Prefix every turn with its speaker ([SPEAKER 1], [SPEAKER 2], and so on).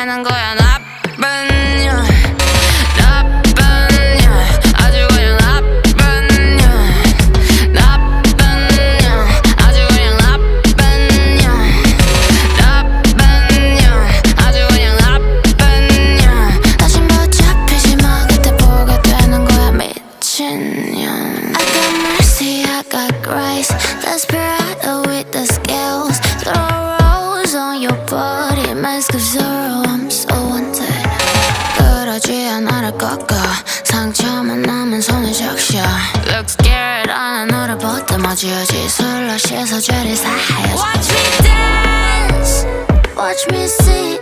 [SPEAKER 1] 되는 거야. 나쁜 년, 나쁜 년, 아주 그냥 나쁜 년, 나쁜 년, 아주 그냥 나쁜 년, 나쁜 년, 아주 그냥 나쁜 년. 다신 붙잡히지 마. 그때 보게 되는 거야. 미친 년. I got mercy, I got grace. Desperado with the scales. Throw rolls on your body. Mask of sorrow, I'm so wanted. 그러지 않아를 꺾어. 상처만 남은 손을 적셔. Look scared, 안 너를 보다 마주하지. 술로 씻어 죄를 사하여. Watch me dance, watch me sing.